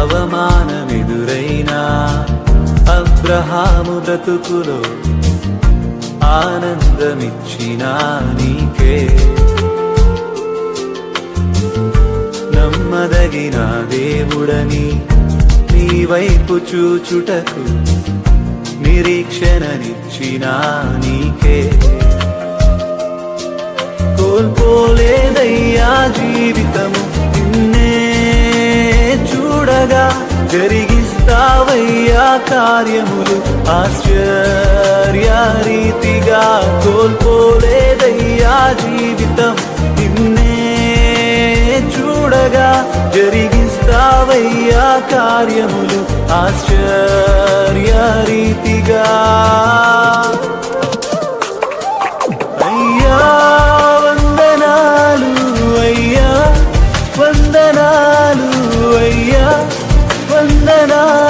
అవమానమెదురైనా అబ్రహాము బ్రతుకులో ఆనందమిచ్చినా నీకే. నమ్మదగిన దేవుడని నీ వైపు చూచుటకు నిరీక్షణనిచ్చినా నీకే. కోల్పోలేదయ్యా జీవితము నిన్నే చూడగా, జరిగిస్తావయ్యా కార్యములు ఆశ్చర్యరీతిగా. కోల్పోలేదయ్యా జీవితం నిన్నే చూడగా, జరిగిస్తావయ్యా కార్యములు ఆశ్చర్యరీతిగా. అయ్యా వందనాలు, అయ్యా వందనాలు, అయ్యా వందనాలు.